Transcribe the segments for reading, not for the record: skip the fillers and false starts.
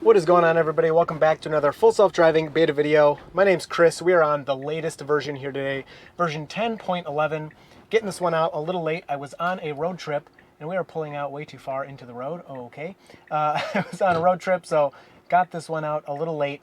What is going on, everybody? Welcome back to another full self-driving beta video. My name's Chris. We are on the latest version here today, version 10.11. Getting this one out a little late. I was on a road trip and we are pulling out way too far into the road. Oh, okay. I was on a road trip, so got this one out a little late.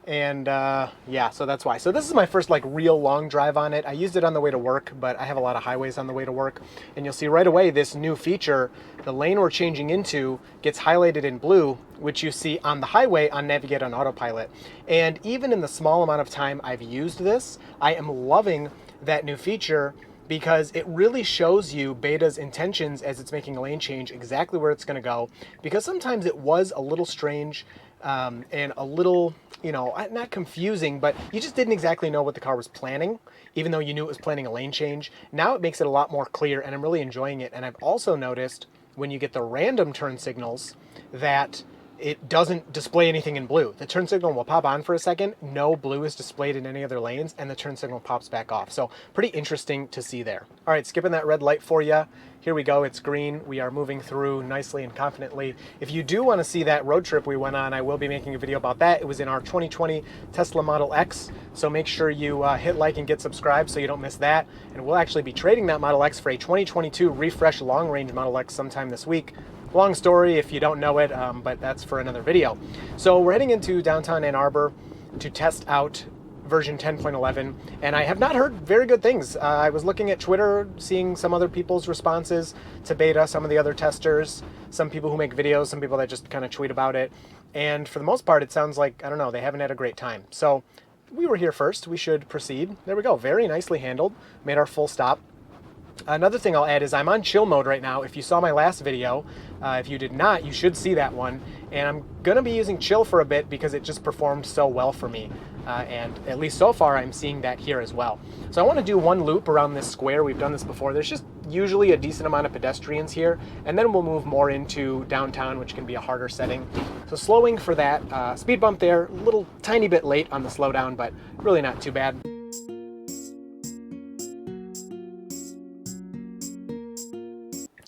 And yeah, so that's why. So this is my first like real long drive on it. I used it on the way to work, but I have a lot of highways on the way to work. And you'll see right away this new feature, the lane we're changing into gets highlighted in blue, which you see on the highway on Navigate on Autopilot. And even in the small amount of time I've used this, I am loving that new feature because it really shows you Beta's intentions as it's making a lane change, exactly where it's going to go. Because sometimes it was a little strange and a little, you know, not confusing, but you just didn't exactly know what the car was planning, even though you knew it was planning a lane change. Now it makes it a lot more clear, and I'm really enjoying it. And I've also noticed when you get the random turn signals that it doesn't display anything in blue. The turn signal will pop on for a second, no blue is displayed in any other lanes, and the turn signal pops back off. So pretty interesting to see there. All right, skipping that red light for you. Here we go, it's green. We are moving through nicely and confidently. If you do want to see that road trip we went on, I will be making a video about that. It was in our 2020 Tesla Model X, so make sure you hit like and get subscribed so you don't miss that. And we'll actually be trading that Model X for a 2022 refresh long-range Model X sometime this week. Long story if you don't know it, but that's for another video. So we're heading into downtown Ann Arbor to test out version 10.11, and I have not heard very good things. I was looking at Twitter, seeing some other people's responses to beta, some of the other testers, some people who make videos, some people that just kind of tweet about it, and for the most part it sounds like, I don't know, they haven't had a great time. So we were here first, we should proceed. There we go, very nicely handled, made our full stop. Another thing I'll add is I'm on chill mode right now. If you saw my last video, if you did not, you should see that one. And I'm gonna be using chill for a bit because it just performed so well for me. And at least so far, I'm seeing that here as well. So I wanna do one loop around this square. We've done this before. There's just usually a decent amount of pedestrians here. And then we'll move more into downtown, which can be a harder setting. So slowing for that speed bump there, a little tiny bit late on the slowdown, but really not too bad.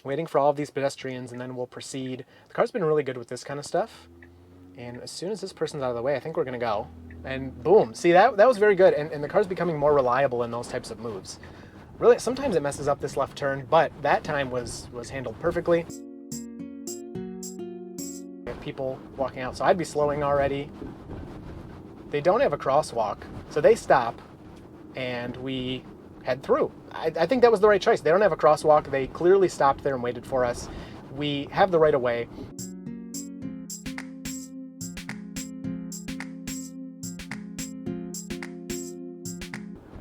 Waiting for all of these pedestrians and then we'll proceed. The car's been really good with this kind of stuff. And as soon as this person's out of the way, I think we're gonna go. And boom, see that was very good. And the car's becoming more reliable in those types of moves. Really, sometimes it messes up this left turn, but that time was handled perfectly. We have people walking out, so I'd be slowing already. They don't have a crosswalk, so they stop and we head through. I think that was the right choice. They don't have a crosswalk. They clearly stopped there and waited for us. We have the right of way.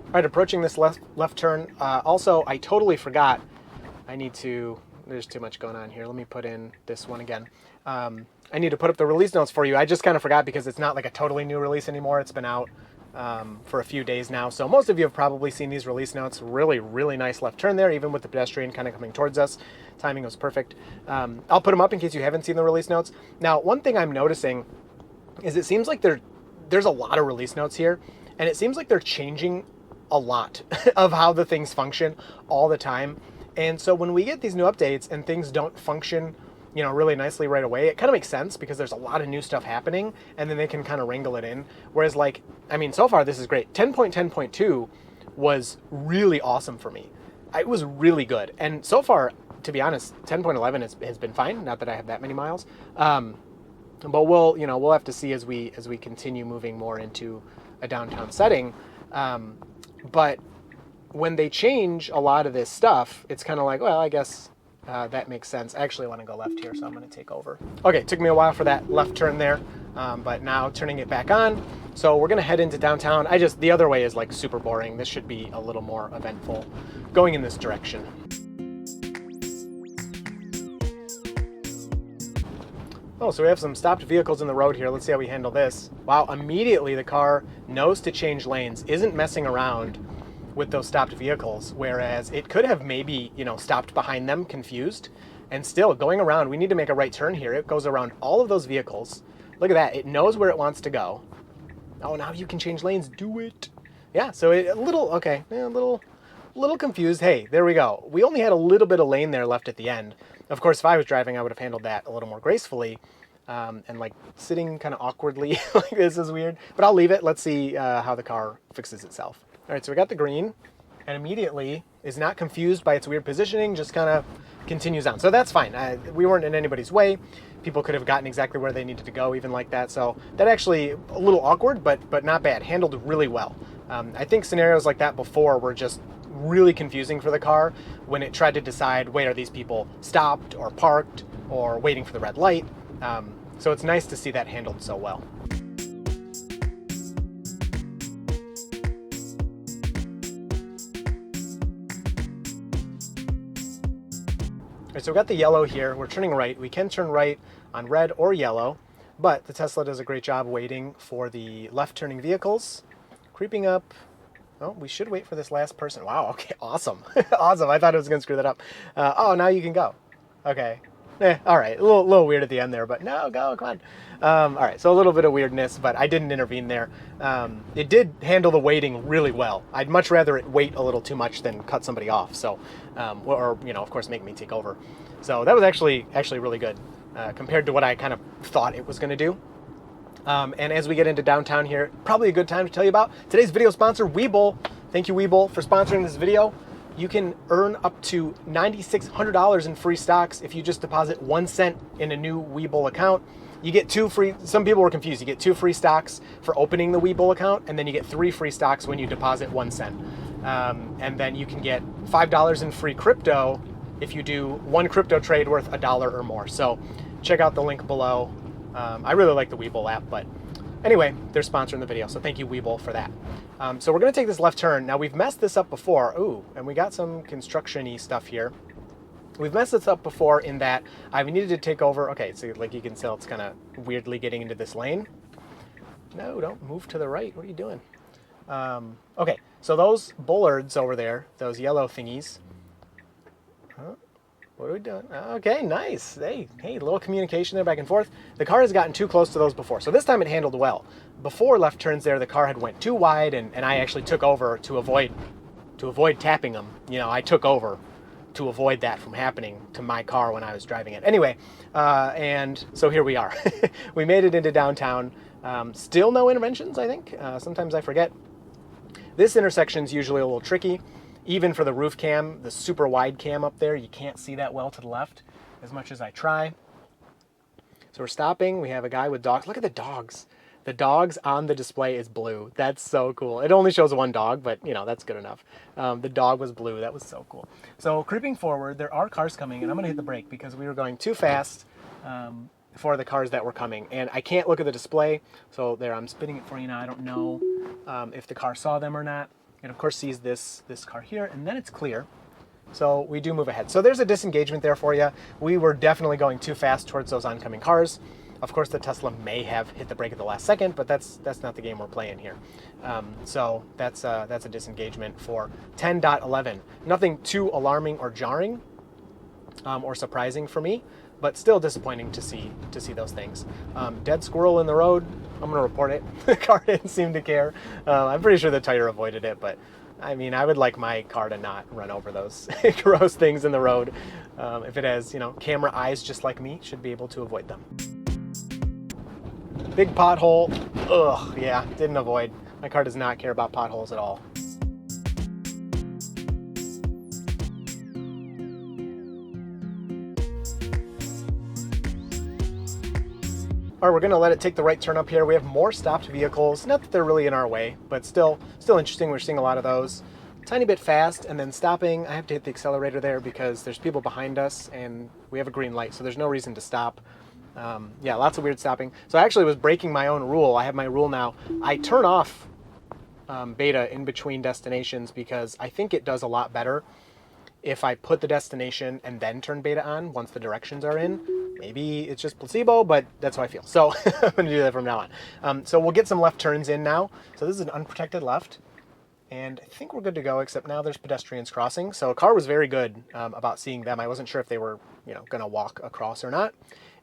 All right, approaching this left turn. Also, I totally forgot. There's too much going on here. Let me put in this one again. I need to put up the release notes for you. I just kind of forgot because it's not like a totally new release anymore. It's been out for a few days now. So most of you have probably seen these release notes. Really, really nice left turn there, even with the pedestrian kind of coming towards us. Timing was perfect. I'll put them up in case you haven't seen the release notes. Now, one thing I'm noticing is it seems like there's a lot of release notes here, and it seems like they're changing a lot of how the things function all the time. And so when we get these new updates and things don't function, you know, really nicely right away, it kind of makes sense because there's a lot of new stuff happening and then they can kind of wrangle it in. Whereas like, I mean, so far this is great. 10.10.2 was really awesome for me. It was really good. And so far, to be honest, 10.11 has been fine. Not that I have that many miles. But we'll have to see as we continue moving more into a downtown setting. But when they change a lot of this stuff, it's kind of like, well, I guess that makes sense. I actually want to go left here, so I'm going to take over. Okay, it took me a while for that left turn there, but now turning it back on. So we're going to head into downtown. The other way is like super boring. This should be a little more eventful going in this direction. Oh, so we have some stopped vehicles in the road here. Let's see how we handle this. Wow, immediately the car knows to change lanes, isn't messing around with those stopped vehicles, whereas it could have maybe, stopped behind them, confused, and still going around. We need to make a right turn here. It goes around all of those vehicles. Look at that. It knows where it wants to go. Oh, now you can change lanes. Do it. Yeah, so a little confused. Hey, there we go. We only had a little bit of lane there left at the end. Of course, if I was driving, I would have handled that a little more gracefully. and like sitting kind of awkwardly like this is weird, but I'll leave it. Let's see how the car fixes itself. All right, so we got the green, and immediately is not confused by its weird positioning, just kind of continues on. So that's fine. We weren't in anybody's way. People could have gotten exactly where they needed to go, even like that. So that actually a little awkward, but not bad. Handled really well. I think scenarios like that before were just really confusing for the car when it tried to decide, wait, are these people stopped or parked or waiting for the red light? So it's nice to see that handled so well. All right, so we got the yellow here. We're turning right. We can turn right on red or yellow, but the Tesla does a great job waiting for the left turning vehicles. Creeping up. Oh, we should wait for this last person. Wow, okay, awesome. Awesome, I thought it was gonna screw that up. Oh, now you can go. Okay. All right, a little weird at the end there, but no, go, come on. All right, so a little bit of weirdness, but I didn't intervene there. It did handle the waiting really well. I'd much rather it wait a little too much than cut somebody off. So, or you know, of course, make me take over. So that was actually really good compared to what I kind of thought it was going to do. And as we get into downtown here, probably a good time to tell you about today's video sponsor, Webull. Thank you, Webull, for sponsoring this video. You can earn up to $9,600 in free stocks if you just deposit 1 cent in a new Webull account. You get 2 free, some people were confused, you get 2 free stocks for opening the Webull account, and then you get 3 free stocks when you deposit 1 cent. And then you can get $5 in free crypto if you do 1 crypto trade worth $1 or more. So check out the link below. I really like the Webull app, but anyway, they're sponsoring the video, so thank you, Webull, for that. So we're going to take this left turn. Now, we've messed this up before. Ooh, and we got some construction-y stuff here. We've messed this up before in that I've needed to take over. Okay, so like you can tell, it's kind of weirdly getting into this lane. No, don't move to the right. What are you doing? Okay, so those bollards over there, those yellow thingies. Huh? What are we doing? Okay, nice. Hey, a little communication there back and forth. The car has gotten too close to those before, so this time it handled well. Before left turns there, the car had went too wide, and I actually took over to avoid tapping them. You know, I took over to avoid that from happening to my car when I was driving it. Anyway, and so here we are. We made it into downtown. Still no interventions, I think. Sometimes I forget. This intersection's usually a little tricky. Even for the roof cam, the super wide cam up there, you can't see that well to the left as much as I try. So we're stopping. We have a guy with dogs. Look at the dogs. The dogs on the display is blue. That's so cool. It only shows 1 dog, but you know, that's good enough. The dog was blue. That was so cool. So creeping forward, there are cars coming, and I'm gonna hit the brake because we were going too fast for the cars that were coming. And I can't look at the display. So there, I'm spinning it for you now. I don't know if the car saw them or not. And of course sees this car here, and then it's clear. So we do move ahead. So there's a disengagement there for you. We were definitely going too fast towards those oncoming cars. Of course, the Tesla may have hit the brake at the last second, but that's not the game we're playing here. So that's a disengagement for 10.11. Nothing too alarming or jarring or surprising for me, but still disappointing to see those things. Dead squirrel in the road. I'm gonna report it. The car didn't seem to care. I'm pretty sure the tire avoided it, but I mean, I would like my car to not run over those gross things in the road. If it has, you know, camera eyes just like me, should be able to avoid them. Big pothole. Ugh, yeah, didn't avoid. My car does not care about potholes at all. All right, we're gonna let it take the right turn up here. We have more stopped vehicles. Not that they're really in our way, but still interesting. We're seeing a lot of those. Tiny bit fast, and then stopping. I have to hit the accelerator there because there's people behind us, and we have a green light, so there's no reason to stop. Yeah, lots of weird stopping. So I actually was breaking my own rule. I have my rule now. I turn off Beta in between destinations because I think it does a lot better if I put the destination and then turn Beta on once the directions are in. Maybe it's just placebo, but that's how I feel. So I'm gonna do that from now on. So we'll get some left turns in now. So this is an unprotected left. And I think we're good to go, except now there's pedestrians crossing. So a car was very good about seeing them. I wasn't sure if they were, you know, gonna walk across or not.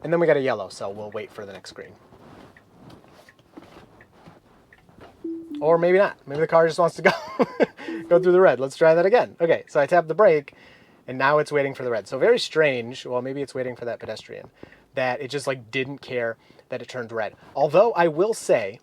And then we got a yellow, so we'll wait for the next green. Or maybe not. Maybe the car just wants to go go through the red. Let's try that again. Okay, so I tapped the brake, and now it's waiting for the red. So very strange. Well, maybe it's waiting for that pedestrian. that it just like didn't care that it turned red. Although I will say,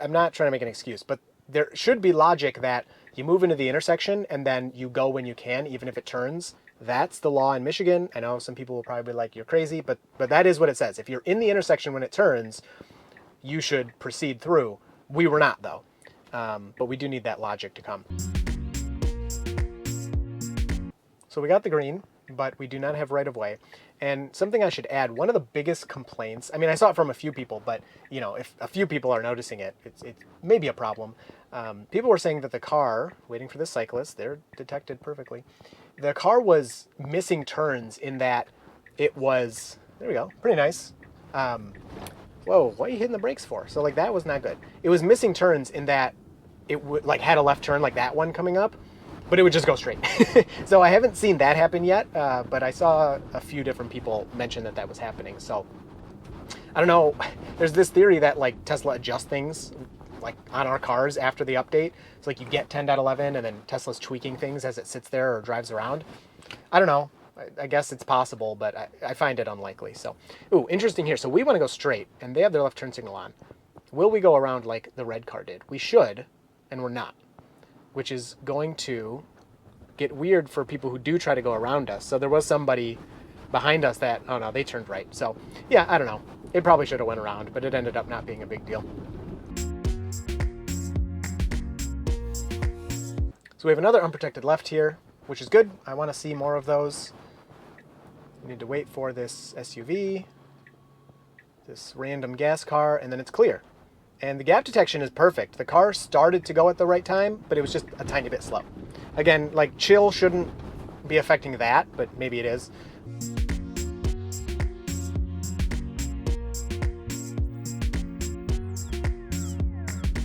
I'm not trying to make an excuse, but there should be logic that you move into the intersection and then you go when you can, even if it turns. That's the law in Michigan. I know some people will probably be like, you're crazy, but that is what it says. If you're in the intersection when it turns, you should proceed through. We were not, though. But we do need that logic to come. So we got the green, but we do not have right of way. And something I should add, one of the biggest complaints, I mean, I saw it from a few people, but you know, if a few people are noticing it, it may be a problem. People were saying that the car, waiting for the cyclist, they're detected perfectly. The car was missing turns in that it was, there we go, pretty nice. Whoa, what are you hitting the brakes for? So like that was not good. It was missing turns in that it would like had a left turn like that one coming up, but it would just go straight. So I haven't seen that happen yet, but I saw a few different people mention that that was happening. So I don't know. There's this theory that like Tesla adjusts things like on our cars after the update. It's like you get 10.11 and then Tesla's tweaking things as it sits there or drives around. I don't know. I guess it's possible, but I find it unlikely. So, ooh, interesting here. So we want to go straight, and they have their left turn signal on. Will we go around like the red car did? We should, and we're not, which is going to get weird for people who do try to go around us. So there was somebody behind us that, oh no, they turned right. So yeah, I don't know. It probably should have went around, but it ended up not being a big deal. So we have another unprotected left here, which is good. I want to see more of those. We need to wait for this SUV, this random gas car, and then it's clear. And the gap detection is perfect. The car started to go at the right time, but it was just a tiny bit slow. Again, like chill shouldn't be affecting that, but maybe it is.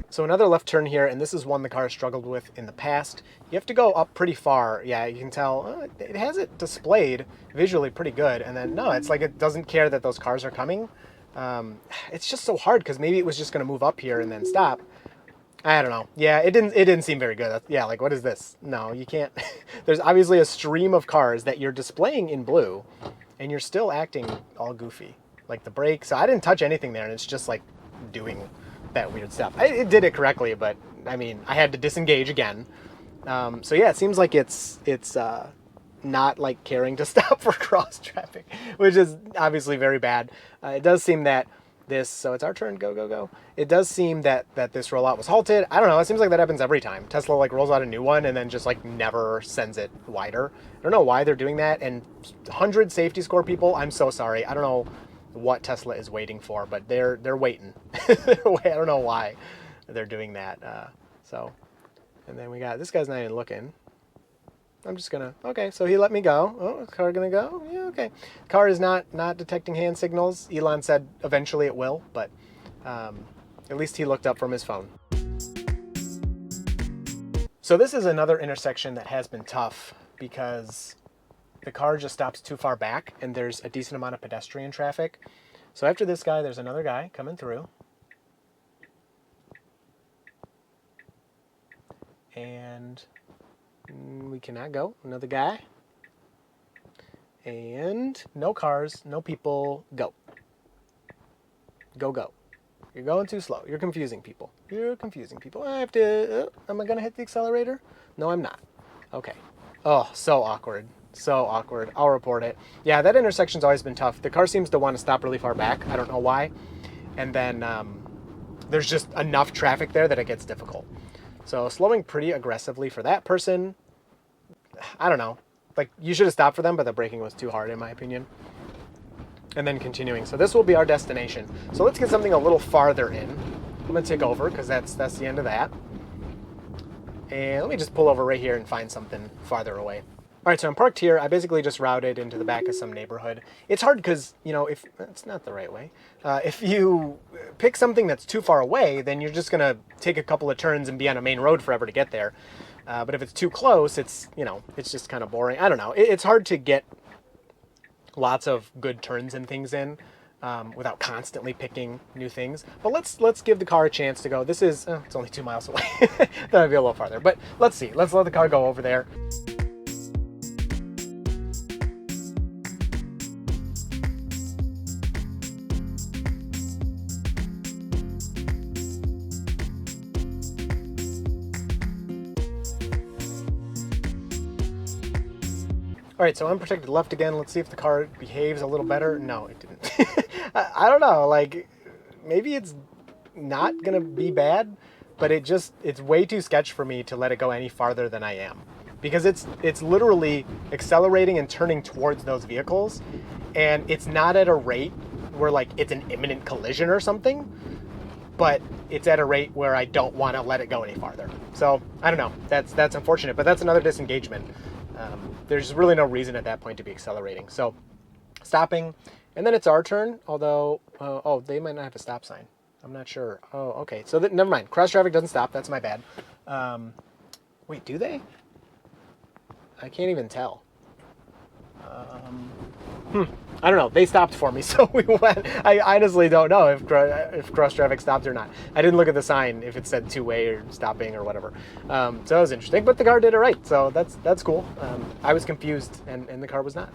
So another left turn here, and this is one the car struggled with in the past. You have to go up pretty far. Yeah, you can tell it has it displayed visually pretty good, and then no, it's like it doesn't care that those cars are coming. It's just so hard because maybe it was just going to move up here and then stop. I don't know. Yeah, it didn't seem very good. Yeah, like what is this? No, you can't. There's obviously a stream of cars that you're displaying in blue, and you're still acting all goofy, like the brakes. So I didn't touch anything there, and it's just like doing that weird stuff. It did it correctly, but I mean, I had to disengage again. So yeah, it seems like it's not like caring to stop for cross traffic, which is obviously very bad. It does seem that this, so it's our turn, go, go, go. It does seem that this rollout was halted. I don't know, it seems like that happens every time. Tesla like rolls out a new one and then just like never sends it wider. I don't know why they're doing that. And 100 safety score people, I'm so sorry. I don't know what Tesla is waiting for, but they're waiting. I don't know why they're doing that. And then we got, this guy's not even looking. I'm just gonna, okay, so he let me go. Oh, is the car gonna go? Yeah, okay. Car is not detecting hand signals. Elon said eventually it will, but at least he looked up from his phone. So this is another intersection that has been tough because the car just stops too far back and there's a decent amount of pedestrian traffic. So after this guy, there's another guy coming through. And we cannot go. Another guy. And no cars, no people, go. Go, go. You're going too slow. You're confusing people. You're confusing people. I have to, am I going to hit the accelerator? No, I'm not. Okay. Oh, so awkward. So awkward. I'll report it. Yeah, that intersection's always been tough. The car seems to want to stop really far back. I don't know why. And then there's just enough traffic there that it gets difficult. So slowing pretty aggressively for that person. I don't know. Like, you should have stopped for them, but the braking was too hard, in my opinion. And then continuing. So this will be our destination. So let's get something a little farther in. I'm going to take over, because that's the end of that. And let me just pull over right here and find something farther away. All right, so I'm parked here. I basically just routed into the back of some neighborhood. It's hard because, you know, if that's not the right way. If you pick something that's too far away, then you're just going to take a couple of turns and be on a main road forever to get there. But if it's too close, it's, you know, it's just kind of boring. I don't know. It's hard to get lots of good turns and things in without constantly picking new things. But let's give the car a chance to go. This is, it's only 2 miles away. That'll be a little farther. But let's see. Let's let the car go over there. All right, so unprotected left again. Let's see if the car behaves a little better. No, it didn't. I don't know, like maybe it's not gonna be bad, but it's way too sketch for me to let it go any farther than I am. Because it's literally accelerating and turning towards those vehicles, and it's not at a rate where like it's an imminent collision or something, but it's at a rate where I don't want to let it go any farther. So I don't know, that's unfortunate, but that's another disengagement. There's really no reason at that point to be accelerating. So stopping, and then it's our turn, although, oh, they might not have a stop sign. I'm not sure. Oh, okay, so never mind. Cross traffic doesn't stop, that's my bad. Wait, do they? I can't even tell. I don't know. They stopped for me, so we went. I honestly don't know if cross traffic stopped or not. I didn't look at the sign if it said two-way or stopping or whatever. So that was interesting, but the car did it right, so that's cool. I was confused, and the car was not.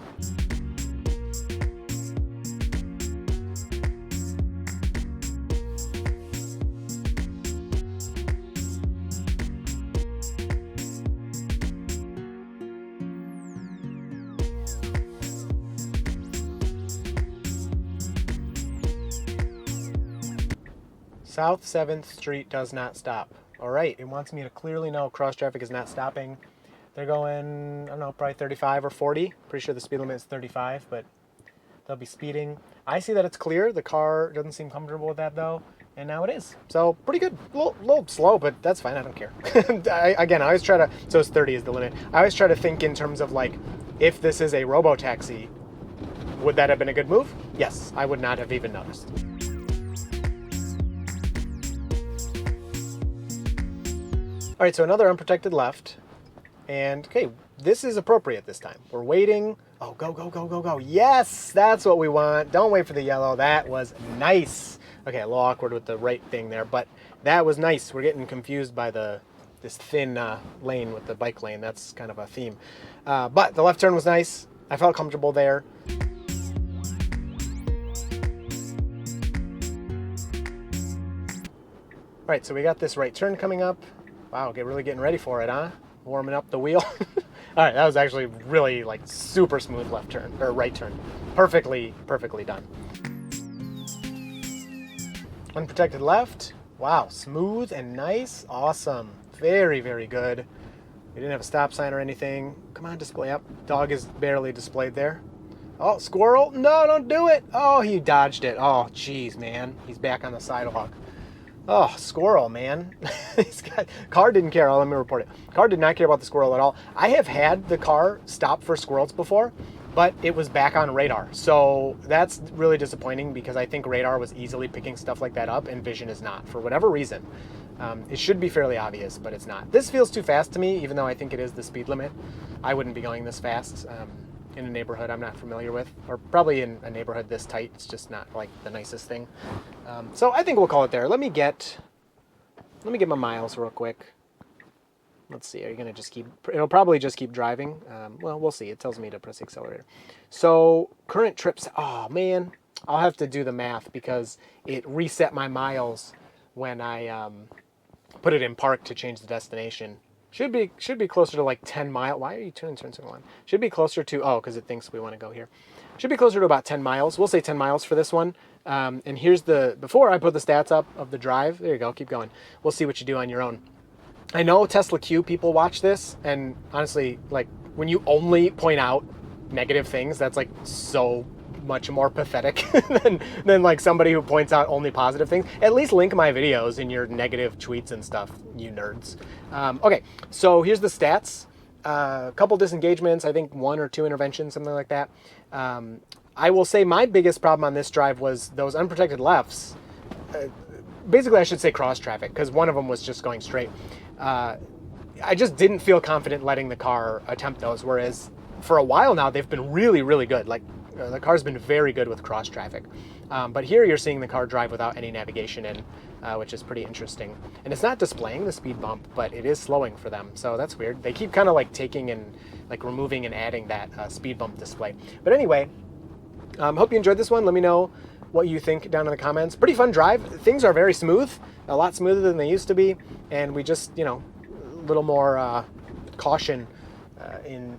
South 7th Street does not stop. All right, it wants me to clearly know cross traffic is not stopping. They're going, I don't know, probably 35 or 40. Pretty sure the speed limit is 35, but they'll be speeding. I see that it's clear. The car doesn't seem comfortable with that though, and now it is. So pretty good. A little slow, but that's fine. I don't care. I always try to, so it's 30 is the limit. I always try to think in terms of like, if this is a robo-taxi, would that have been a good move? Yes, I would not have even noticed. All right, so another unprotected left, and okay, this is appropriate this time. We're waiting. Oh, go, go, go, go, go. Yes, that's what we want. Don't wait for the yellow. That was nice. Okay, a little awkward with the right thing there, but that was nice. We're getting confused by this thin lane with the bike lane. That's kind of a theme. But the left turn was nice. I felt comfortable there. All right, so we got this right turn coming up. Wow, really getting ready for it, huh? Warming up the wheel. All right, that was actually really like super smooth left turn, or right turn. Perfectly done. Unprotected left. Wow, smooth and nice. Awesome. Very, very good. We didn't have a stop sign or anything. Come on, display up. Dog is barely displayed there. Oh, squirrel. No, don't do it. Oh, he dodged it. Oh, geez, man. He's back on the sidewalk. Oh, squirrel, man. Car didn't care. Oh, let me report it. Car did not care about the squirrel at all. I have had the car stop for squirrels before, but it was back on radar. So that's really disappointing because I think radar was easily picking stuff like that up and vision is not, for whatever reason. It should be fairly obvious, but it's not. This feels too fast to me, even though I think it is the speed limit. I wouldn't be going this fast in a neighborhood I'm not familiar with, or probably in a neighborhood this tight. It's just not like the nicest thing. So I think we'll call it there. Let me get my miles real quick. Let's see, are you gonna just keep, it'll probably just keep driving. Well, we'll see. It tells me to press the accelerator. So current trips, oh man, I'll have to do the math because it reset my miles when I put it in park to change the destination. Should be closer to like 10 miles. Why are you turning turn signal on? Should be closer to, oh, because it thinks we want to go here. Should be closer to about 10 miles. We'll say 10 miles for this one. And here's before I put the stats up of the drive. There you go, keep going. We'll see what you do on your own. I know Tesla Q people watch this, and honestly, like when you only point out negative things, that's like so much more pathetic than like somebody who points out only positive things. At least link my videos in your negative tweets and stuff, you nerds. Okay, so here's the stats. A couple disengagements, I think 1 or 2 interventions, something like that. I will say my biggest problem on this drive was those unprotected lefts. Basically, I should say cross traffic, because one of them was just going straight. I just didn't feel confident letting the car attempt those, whereas for a while now, they've been really, really good. Like, the car's been very good with cross traffic. But here you're seeing the car drive without any navigation in, which is pretty interesting. And it's not displaying the speed bump, but it is slowing for them. So that's weird. They keep kind of like taking and like removing and adding that speed bump display. But anyway, hope you enjoyed this one. Let me know what you think down in the comments. Pretty fun drive. Things are very smooth, a lot smoother than they used to be. And we just, a little more caution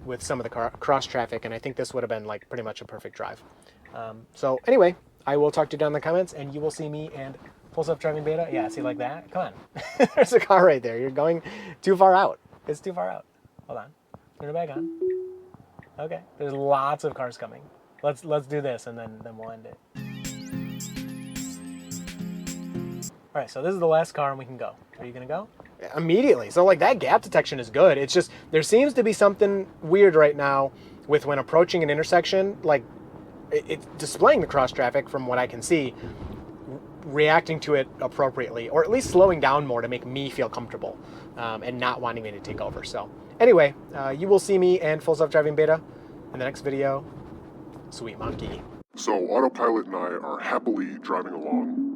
with some of the cross traffic, and I think this would have been like pretty much a perfect drive. So anyway, I will talk to you down in the comments, and you will see me and Full Self-Driving Beta. Yeah, see like that? Come on. There's a car right there. You're going too far out. It's too far out. Hold on. Turn it back on. Okay. There's lots of cars coming. Let's do this, and then we'll end it. All right, so this is the last car, and we can go. Are you gonna go? Immediately. So like that gap detection is good. It's just there seems to be something weird right now with when approaching an intersection, like it's displaying the cross traffic from what I can see, reacting to it appropriately, or at least slowing down more to make me feel comfortable and not wanting me to take over. So anyway, you will see me and Full Self-Driving Beta in the next video. Sweet monkey. So Autopilot and I are happily driving along